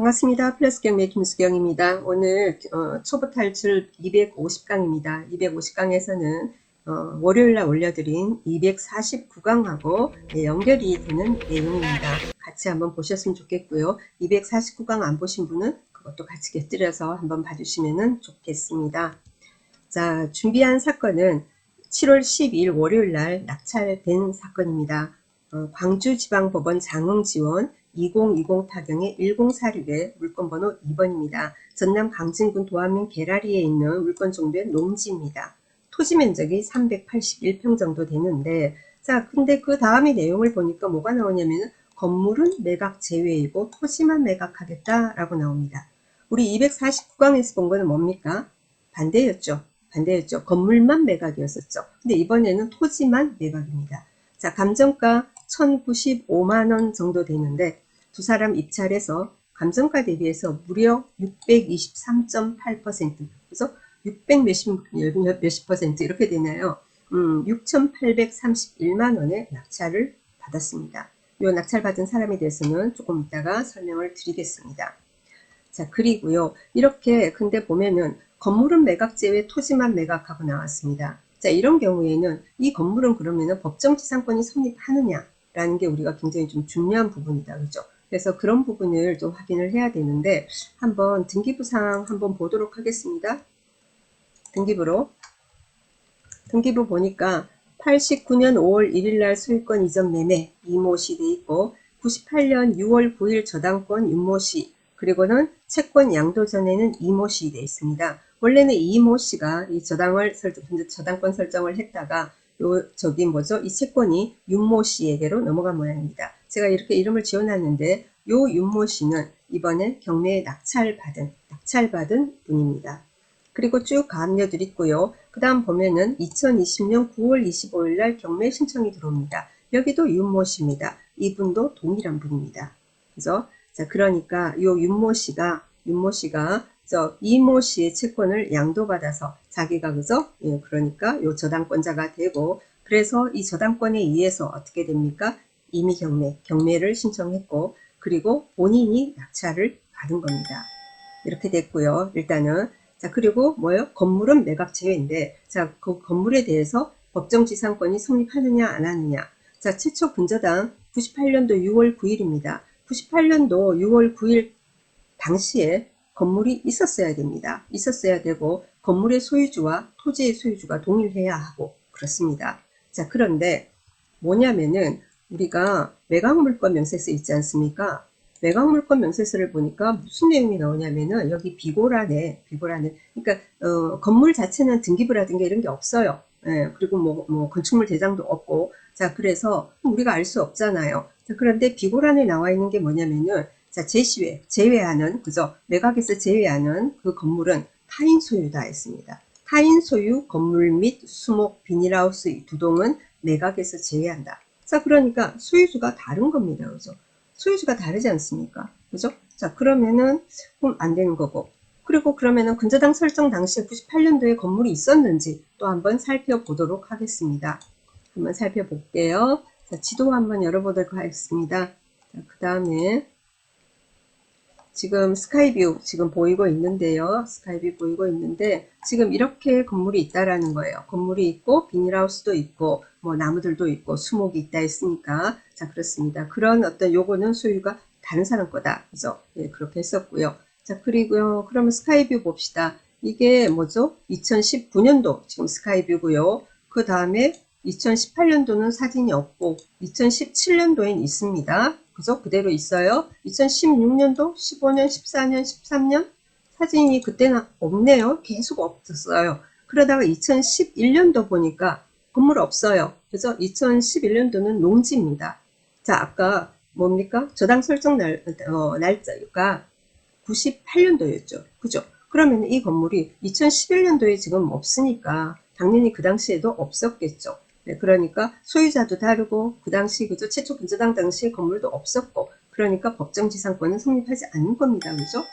반갑습니다. 플러스 경매 김수경입니다. 오늘 초보 탈출 250강입니다. 250강에서는 월요일날 올려드린 249강하고 연결이 되는 내용입니다. 같이 한번 보셨으면 좋겠고요. 249강 안 보신 분은 그것도 같이 곁들여서 한번 봐주시면 좋겠습니다. 자, 준비한 사건은 7월 12일 월요일날 낙찰된 사건입니다. 광주지방법원 장흥지원 2020 타경의 1046의 물건번호 2번입니다. 전남 강진군 도안면 계라리에 있는 물건 종류의 농지입니다. 토지 면적이 381평 정도 되는데, 자, 근데 그 다음에 내용을 보니까 뭐가 나오냐면 건물은 매각 제외이고 토지만 매각하겠다라고 나옵니다. 우리 249강에서 본 거는 뭡니까? 반대였죠. 건물만 매각이었었죠. 근데 이번에는 토지만 매각입니다. 자, 감정가 1095만원 정도 되는데 두 사람 입찰해서 감정가 대비해서 무려 623.8%, 그래서 600 몇십 퍼센트 이렇게 되나요? 6,831만원의 낙찰을 받았습니다. 이 낙찰받은 사람에 대해서는 조금 이따가 설명을 드리겠습니다. 자, 그리고요, 이렇게 근데 보면은 건물은 매각 제외 토지만 매각하고 나왔습니다. 자, 이런 경우에는 이 건물은 그러면은 법정지상권이 성립하느냐라는 게 우리가 굉장히 좀 중요한 부분이다. 그죠? 그래서 그런 부분을 좀 확인을 해야 되는데, 한번 등기부상 한번 보도록 하겠습니다. 등기부 보니까 89년 5월 1일 날 소유권 이전 매매 이모시 돼 있고, 98년 6월 9일 저당권 윤모시, 그리고는 채권 양도 전에는 이모시 돼 있습니다. 원래는 이모씨가 이 저당권 설정을 했다가 이 채권이 윤모씨에게로 넘어간 모양입니다. 제가 이렇게 이름을 지어놨는데 요 윤모씨는 이번에 경매에 낙찰받은 분입니다. 그리고 쭉 가압류들 있고요. 그 다음 보면은 2020년 9월 25일 날 경매 신청이 들어옵니다. 여기도 윤모씨입니다. 이분도 동일한 분입니다. 그래서 자, 그러니까 요 윤모씨가 이모씨의 채권을 양도받아서 자기가 그죠? 예, 그러니까 요 저당권자가 되고, 그래서 이 저당권에 의해서 어떻게 됩니까? 이미 경매를 신청했고, 그리고 본인이 낙찰을 받은 겁니다. 이렇게 됐고요. 일단은 자, 그리고 뭐예요? 건물은 매각 제외인데, 자, 그 건물에 대해서 법정지상권이 성립하느냐 안 하느냐. 자, 최초 분저당 98년도 6월 9일입니다. 98년도 6월 9일 당시에 건물이 있었어야 됩니다. 있었어야 되고 건물의 소유주와 토지의 소유주가 동일해야 하고 그렇습니다. 자, 그런데 뭐냐면은 우리가 매각물권 명세서 있지 않습니까? 매각물권 명세서를 보니까 무슨 내용이 나오냐면은 여기 비고란에 그러니까 건물 자체는 등기부라든가 이런 게 없어요. 예, 그리고 뭐 건축물 대장도 없고, 자, 그래서 우리가 알 수 없잖아요. 자, 그런데 비고란에 나와 있는 게 뭐냐면은 자, 제외하는, 그죠? 매각에서 제외하는 그 건물은 타인 소유다 했습니다. 타인 소유 건물 및 수목, 비닐하우스 이 두 동은 매각에서 제외한다. 자, 그러니까 소유주가 다른 겁니다. 그죠? 소유주가 다르지 않습니까? 그죠? 자, 그러면은 그럼 안 되는 거고. 그리고 그러면은 근저당 설정 당시에 98년도에 건물이 있었는지 또 한번 살펴보도록 하겠습니다. 한번 살펴볼게요. 자, 지도 한번 열어보도록 하겠습니다. 자, 그 다음에 지금 스카이뷰 지금 보이고 있는데요. 스카이뷰 보이고 있는데 지금 이렇게 건물이 있다라는 거예요. 건물이 있고 비닐하우스도 있고 뭐 나무들도 있고 수목이 있다 했으니까, 자, 그렇습니다. 그런 어떤 요거는 소유가 다른 사람 거다. 그죠? 예, 그렇게 했었고요. 자, 그리고요. 그러면 스카이뷰 봅시다. 이게 뭐죠? 2019년도 지금 스카이뷰고요. 그 다음에 2018년도는 사진이 없고 2017년도엔 있습니다. 그죠? 그대로 있어요. 2016년도, 15년, 14년, 13년 사진이 그때는 없네요. 계속 없었어요. 그러다가 2011년도 보니까 건물 없어요. 그래서 2011년도는 농지입니다. 자, 아까 뭡니까? 저당 설정 날짜가 98년도였죠. 그죠? 그러면 이 건물이 2011년도에 지금 없으니까 당연히 그 당시에도 없었겠죠. 네, 그러니까 소유자도 다르고 그 당시 그죠? 최초 분저당 당시에 건물도 없었고, 그러니까 법정지상권은 성립하지 않는 겁니다. 그죠?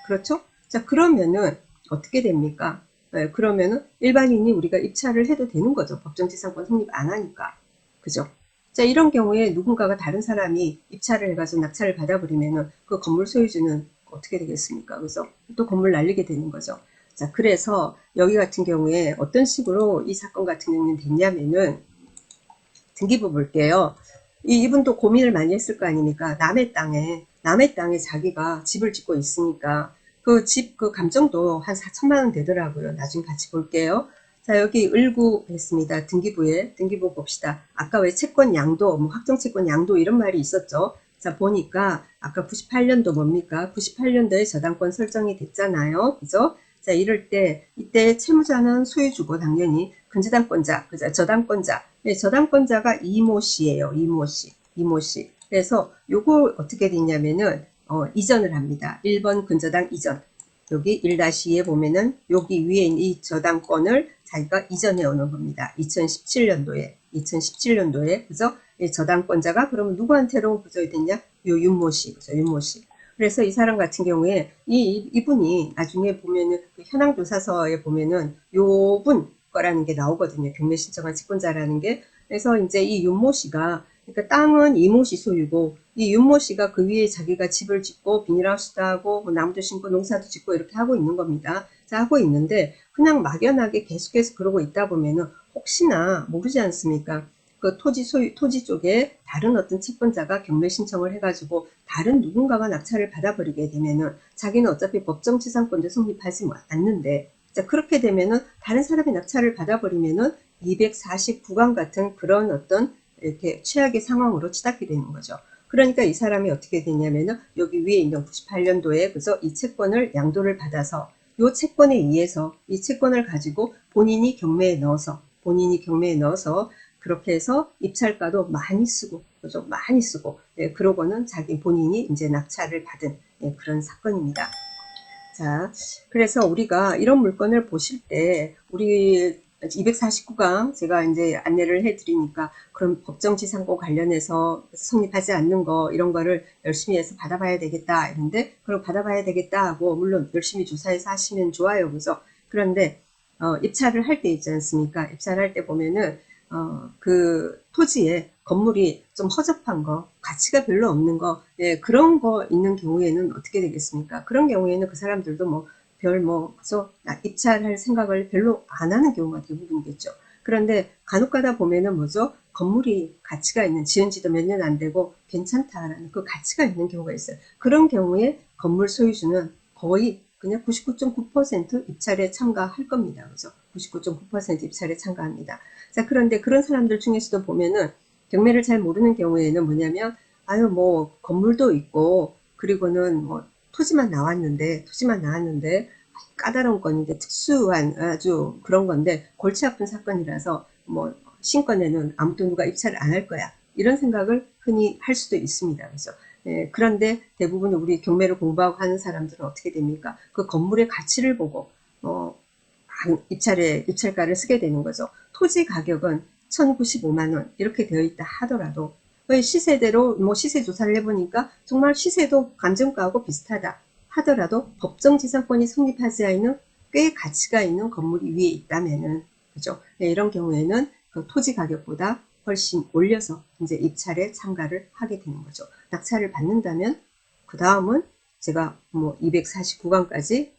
그렇죠? 자, 그러면은 어떻게 됩니까? 네, 그러면은 일반인이 우리가 입찰을 해도 되는 거죠. 법정지상권 성립 안 하니까. 그죠? 자, 이런 경우에 누군가가 다른 사람이 입찰을 해가지고 낙찰을 받아버리면은 그 건물 소유주는 어떻게 되겠습니까? 그래서 또 건물 날리게 되는 거죠. 자, 그래서 여기 같은 경우에 어떤 식으로 이 사건 같은 경우는 됐냐면은 등기부 볼게요. 이분도 고민을 많이 했을 거 아닙니까? 남의 땅에 자기가 집을 짓고 있으니까 그 집 그 감정도 한 4천만 원 되더라고요. 나중에 같이 볼게요. 자, 여기 을구 했습니다. 등기부 봅시다. 아까 왜 채권 양도, 뭐 확정 채권 양도 이런 말이 있었죠. 자, 보니까 아까 98년도 뭡니까? 98년도에 저당권 설정이 됐잖아요. 그죠? 자, 이럴 때 이때 채무자는 소유주고 당연히 근저당권자, 그죠? 저당권자. 네, 저당권자가 이모 씨예요. 이모 씨. 그래서 요거 어떻게 됐냐면은 이전을 합니다. 1번 근저당 이전. 여기 1-2에 보면은 여기 위에 있는 이 저당권을 자기가 이전해 오는 겁니다. 2017년도에 그죠? 이 저당권자가 그러면 누구한테로 부여이 됐냐? 요 윤모 씨, 그죠? 윤모 씨. 그래서 이 사람 같은 경우에 이분이 나중에 보면은 그 현황조사서에 보면은 요분 거라는 게 나오거든요. 경매 신청한 채권자라는 게. 그래서 이제 이 윤모 씨가 그러니까 땅은 이모 씨 소유고 이 윤모 씨가 그 위에 자기가 집을 짓고 비닐하우스도 하고 뭐 나무도 심고 농사도 짓고 이렇게 하고 있는 겁니다. 자, 하고 있는데 그냥 막연하게 계속해서 그러고 있다 보면은 혹시나 모르지 않습니까? 그 토지 쪽에 다른 어떤 채권자가 경매 신청을 해가지고 다른 누군가가 낙찰을 받아버리게 되면은 자기는 어차피 법정지상권도 성립하지 않는데 자, 그렇게 되면은 다른 사람이 낙찰을 받아버리면은 249강 같은 그런 어떤 이렇게 최악의 상황으로 치닫게 되는 거죠. 그러니까 이 사람이 어떻게 되냐면은 여기 위에 있는 98년도에 그래서 이 채권을 양도를 받아서 이 채권에 의해서 이 채권을 가지고 본인이 경매에 넣어서 그렇게 해서 입찰가도 많이 쓰고 그죠? 많이 쓰고 예, 그러고는 자기 본인이 이제 낙찰을 받은 예, 그런 사건입니다. 자, 그래서 우리가 이런 물건을 보실 때 우리 249강 제가 이제 안내를 해드리니까 그럼 법정지상권 관련해서 성립하지 않는 거 이런 거를 열심히 해서 받아봐야 되겠다 이런데 그럼 받아봐야 되겠다 하고 물론 열심히 조사해서 하시면 좋아요. 그죠? 그런데 입찰을 할 때 있지 않습니까? 입찰할 때 보면은 그 토지에 건물이 좀 허접한 거, 가치가 별로 없는 거, 예, 그런 거 있는 경우에는 어떻게 되겠습니까? 그런 경우에는 그 사람들도 그죠? 입찰할 생각을 별로 안 하는 경우가 대부분이겠죠. 그런데 간혹 가다 보면은 뭐죠? 건물이 가치가 있는, 지은 지도 몇 년 안 되고 괜찮다라는 그 가치가 있는 경우가 있어요. 그런 경우에 건물 소유주는 거의 그냥 99.9% 입찰에 참가할 겁니다. 그죠? 99.9% 입찰에 참가합니다. 자, 그런데 그런 사람들 중에서도 보면은 경매를 잘 모르는 경우에는 뭐냐면, 아유, 뭐, 건물도 있고, 그리고는 뭐, 토지만 나왔는데, 까다로운 건인데, 특수한 아주 그런 건데, 골치 아픈 사건이라서, 뭐, 신권에는 아무도 누가 입찰을 안 할 거야. 이런 생각을 흔히 할 수도 있습니다. 그죠? 예, 그런데 대부분 우리 경매를 공부하고 하는 사람들은 어떻게 됩니까? 그 건물의 가치를 보고, 입찰가를 쓰게 되는 거죠. 토지 가격은 1,095만 원 이렇게 되어 있다 하더라도 시세대로 뭐 시세 조사를 해보니까 정말 시세도 감정가하고 비슷하다 하더라도 법정지상권이 성립하지 않는 꽤 가치가 있는 건물이 위에 있다면은 그죠? 네, 이런 경우에는 그 토지 가격보다 훨씬 올려서 이제 입찰에 참가를 하게 되는 거죠. 낙찰을 받는다면 그 다음은 제가 뭐 249강까지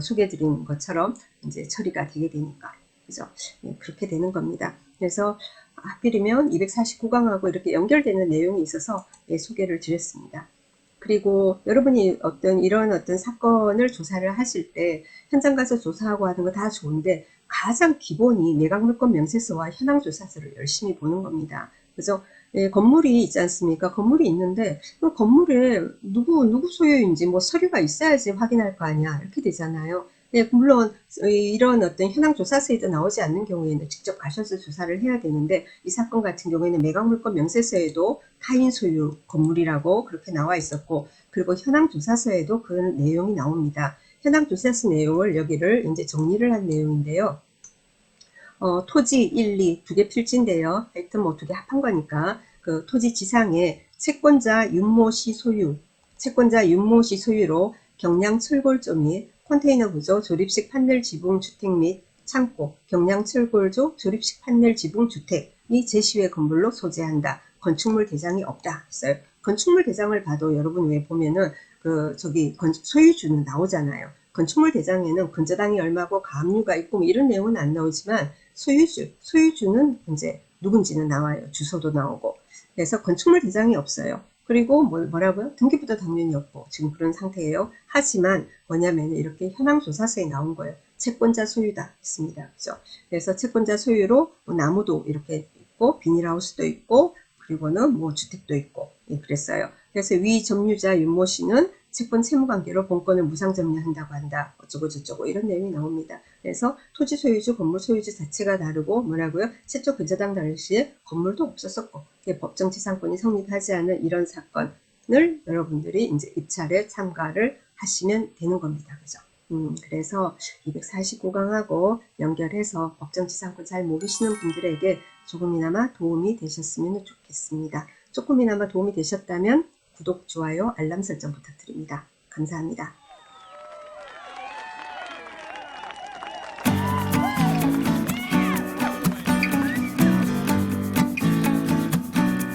소개해드린 것처럼 이제 처리가 되게 되니까 그죠? 네, 그렇게 되는 겁니다. 그래서 하필이면 249강하고 이렇게 연결되는 내용이 있어서 예, 소개를 드렸습니다. 그리고 여러분이 이런 어떤 사건을 조사를 하실 때 현장 가서 조사하고 하는 거 다 좋은데 가장 기본이 매각물건 명세서와 현황조사서를 열심히 보는 겁니다. 그래서 예, 건물이 있지 않습니까? 건물이 있는데 그 건물에 누구 소유인지 뭐 서류가 있어야지 확인할 거 아니야. 이렇게 되잖아요. 네, 물론 이런 어떤 현황조사서에도 나오지 않는 경우에는 직접 가셔서 조사를 해야 되는데 이 사건 같은 경우에는 매각물건 명세서에도 타인 소유 건물이라고 그렇게 나와 있었고 그리고 현황조사서에도 그 내용이 나옵니다. 현황조사서 내용을 여기를 이제 정리를 한 내용인데요. 토지 1, 2 두 개 필지인데요. 하여튼 뭐 두 개 합한 거니까 그 토지 지상에 채권자 윤모 씨 소유로 경량 철골조 및 컨테이너 구조 조립식 판넬 지붕 주택 및 창고, 경량 철골조 조립식 판넬 지붕 주택이 제시외 건물로 소재한다. 건축물 대장이 없다 했어요. 건축물 대장을 봐도 여러분 왜 보면은 소유주는 나오잖아요. 건축물 대장에는 건저당이 얼마고 가압류가 있고 뭐 이런 내용은 안 나오지만 소유주는 이제 누군지는 나와요. 주소도 나오고. 그래서 건축물 대장이 없어요. 그리고 뭐라고요? 등기부도 당연히 없고 지금 그런 상태예요. 하지만 뭐냐면 이렇게 현황조사서에 나온 거예요. 채권자 소유다 했습니다. 그죠? 그래서 채권자 소유로 뭐 나무도 이렇게 있고 비닐하우스도 있고 그리고는 뭐 주택도 있고 그랬어요. 그래서 위 점유자 윤모 씨는 채권 채무관계로 본권을 무상점유한다고 한다. 어쩌고 저쩌고 이런 내용이 나옵니다. 그래서 토지 소유주, 건물 소유주 자체가 다르고 뭐라고요? 최초 근저당 당시에 건물도 없었었고 법정지상권이 성립하지 않은 이런 사건을 여러분들이 이제 입찰에 참가를 하시면 되는 겁니다. 그죠? 그래서 249강하고 연결해서 법정지상권 잘 모르시는 분들에게 조금이나마 도움이 되셨으면 좋겠습니다. 조금이나마 도움이 되셨다면 구독, 좋아요, 알람 설정 부탁드립니다. 감사합니다.